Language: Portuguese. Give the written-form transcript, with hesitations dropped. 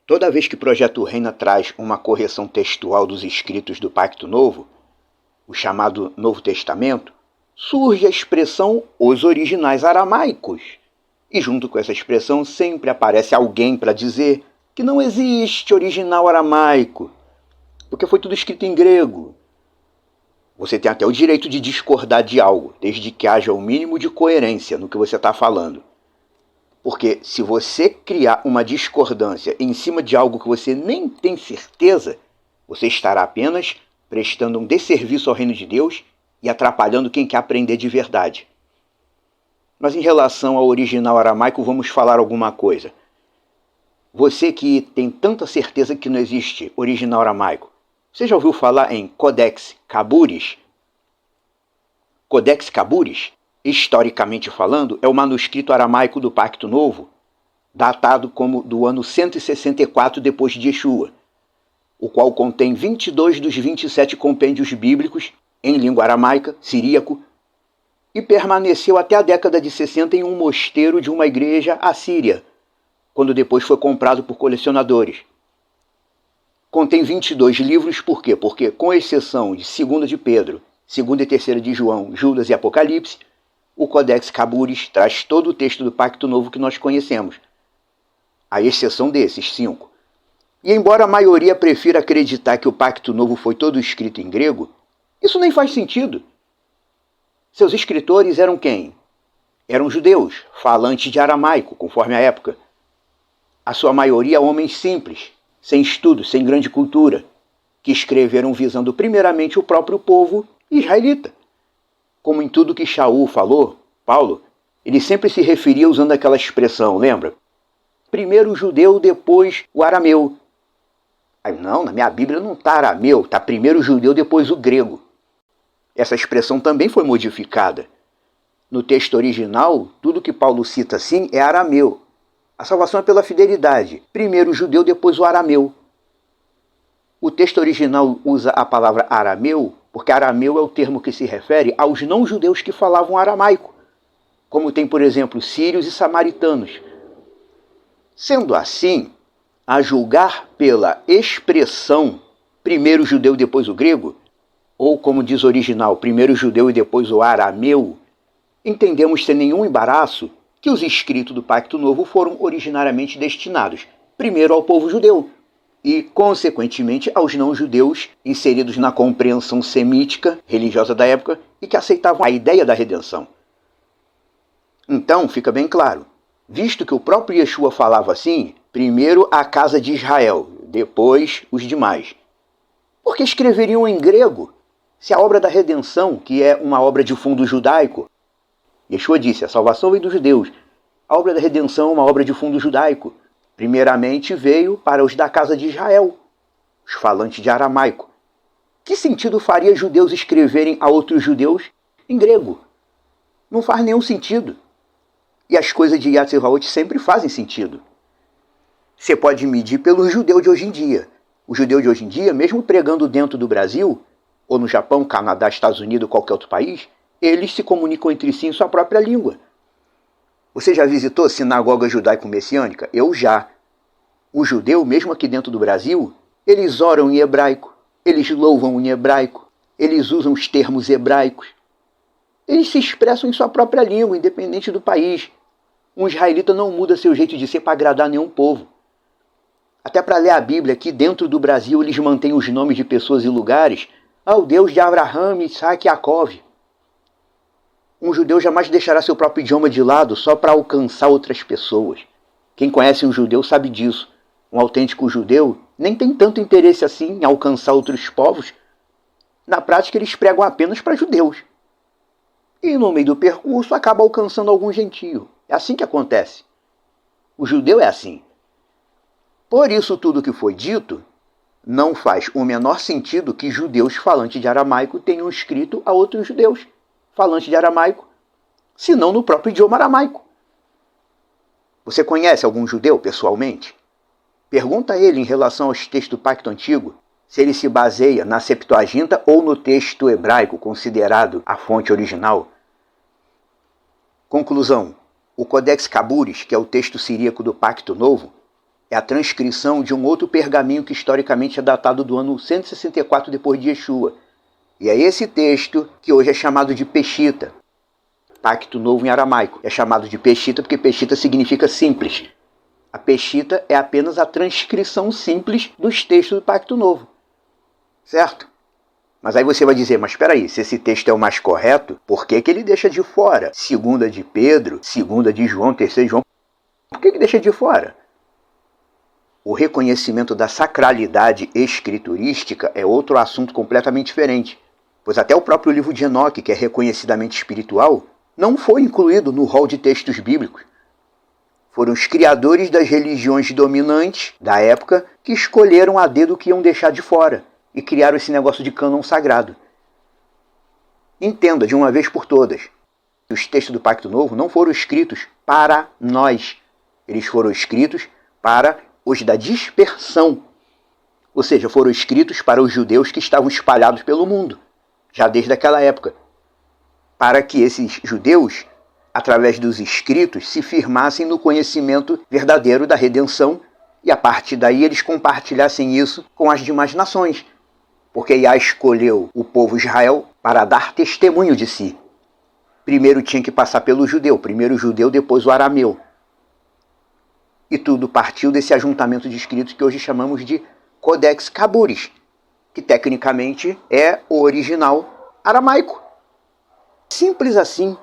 Toda vez que o Projeto Reina traz uma correção textual dos escritos do Pacto Novo, o chamado Novo Testamento, surge a expressão os originais aramaicos. E junto com essa expressão sempre aparece alguém para dizer que não existe original aramaico, porque foi tudo escrito em grego. Você tem até o direito de discordar de algo, desde que haja o mínimo de coerência no que você está falando. Porque se você criar uma discordância em cima de algo que você nem tem certeza, você estará apenas prestando um desserviço ao reino de Deus e atrapalhando quem quer aprender de verdade. Mas em relação ao original aramaico, vamos falar alguma coisa. Você que tem tanta certeza que não existe original aramaico, você já ouviu falar em Codex Caburis? Codex Caburis, historicamente falando, é o manuscrito aramaico do Pacto Novo, datado como do ano 164 depois de Yeshua, o qual contém 22 dos 27 compêndios bíblicos em língua aramaica, siríaco, e permaneceu até a década de 60 em um mosteiro de uma igreja assíria, quando depois foi comprado por colecionadores. Contém 22 livros, por quê? Porque, com exceção de 2 de Pedro, 2 e 3 de João, Judas e Apocalipse, o Codex Caburis traz todo o texto do Pacto Novo que nós conhecemos, à exceção desses 5. E embora a maioria prefira acreditar que o Pacto Novo foi todo escrito em grego, isso nem faz sentido. Seus escritores eram quem? Eram judeus, falantes de aramaico, conforme a época. A sua maioria homens simples, sem estudo, sem grande cultura, que escreveram visando primeiramente o próprio povo israelita. Como em tudo que Shaul falou, Paulo, ele sempre se referia usando aquela expressão, lembra? Primeiro o judeu, depois o arameu. Aí, não, na minha Bíblia não está arameu, está primeiro o judeu, depois o grego. Essa expressão também foi modificada. No texto original, tudo que Paulo cita assim é arameu. A salvação é pela fidelidade. Primeiro o judeu, depois o arameu. O texto original usa a palavra arameu, porque arameu é o termo que se refere aos não-judeus que falavam aramaico, como tem, por exemplo, sírios e samaritanos. Sendo assim, a julgar pela expressão primeiro o judeu, depois o grego, ou como diz o original, primeiro o judeu e depois o arameu, entendemos sem nenhum embaraço que os escritos do Pacto Novo foram originariamente destinados, primeiro ao povo judeu, e, consequentemente, aos não-judeus inseridos na compreensão semítica, religiosa da época, e que aceitavam a ideia da redenção. Então, fica bem claro, visto que o próprio Yeshua falava assim, primeiro a casa de Israel, depois os demais. Por que escreveriam em grego, se a obra da redenção, que é uma obra de fundo judaico, Yeshua disse, a salvação vem dos judeus. A obra da redenção é uma obra de fundo judaico. Primeiramente veio para os da casa de Israel, os falantes de aramaico. Que sentido faria judeus escreverem a outros judeus em grego? Não faz nenhum sentido. E as coisas de Yatzevaot sempre fazem sentido. Você pode medir pelo judeu de hoje em dia. O judeu de hoje em dia, mesmo pregando dentro do Brasil, ou no Japão, Canadá, Estados Unidos ou qualquer outro país, eles se comunicam entre si em sua própria língua. Você já visitou sinagoga judaico-messiânica? Eu já. O judeu, mesmo aqui dentro do Brasil, eles oram em hebraico, eles louvam em hebraico, eles usam os termos hebraicos. Eles se expressam em sua própria língua, independente do país. Um israelita não muda seu jeito de ser para agradar nenhum povo. Até para ler a Bíblia aqui dentro do Brasil, eles mantêm os nomes de pessoas e lugares ao Deus de Abraham, Isaac e Jacó. Um judeu jamais deixará seu próprio idioma de lado só para alcançar outras pessoas. Quem conhece um judeu sabe disso. Um autêntico judeu nem tem tanto interesse assim em alcançar outros povos. Na prática, eles pregam apenas para judeus. E no meio do percurso acaba alcançando algum gentio. É assim que acontece. O judeu é assim. Por isso tudo que foi dito, não faz o menor sentido que judeus falantes de aramaico tenham escrito a outros judeus falantes de aramaico, senão no próprio idioma aramaico. Você conhece algum judeu pessoalmente? Pergunta a ele em relação aos textos do Pacto Antigo, se ele se baseia na Septuaginta ou no texto hebraico, considerado a fonte original. Conclusão. O Codex Caburis, que é o texto siríaco do Pacto Novo, é a transcrição de um outro pergaminho que historicamente é datado do ano 164 depois de Yeshua. E é esse texto que hoje é chamado de Peshitta. Pacto Novo em aramaico. É chamado de Peshitta porque Peshitta significa simples. A Peshitta é apenas a transcrição simples dos textos do Pacto Novo. Certo? Mas aí você vai dizer, mas espera aí, se esse texto é o mais correto, por que ele deixa de fora? Segunda de Pedro, segunda de João, terceira de João, por que deixa de fora? O reconhecimento da sacralidade escriturística é outro assunto completamente diferente, pois até o próprio livro de Enoque, que é reconhecidamente espiritual, não foi incluído no rol de textos bíblicos. Foram os criadores das religiões dominantes da época que escolheram a dedo o que iam deixar de fora e criaram esse negócio de cânon sagrado. Entenda de uma vez por todas, que os textos do Pacto Novo não foram escritos para nós. Eles foram escritos para os da dispersão. Ou seja, foram escritos para os judeus que estavam espalhados pelo mundo, já desde aquela época. Para que esses judeus, através dos escritos, se firmassem no conhecimento verdadeiro da redenção e a partir daí eles compartilhassem isso com as demais nações. Porque Yah escolheu o povo Israel para dar testemunho de si. Primeiro tinha que passar pelo judeu, primeiro o judeu, depois o arameu. E tudo partiu desse ajuntamento de escritos que hoje chamamos de Codex Caburis, que tecnicamente é o original aramaico. Simples assim.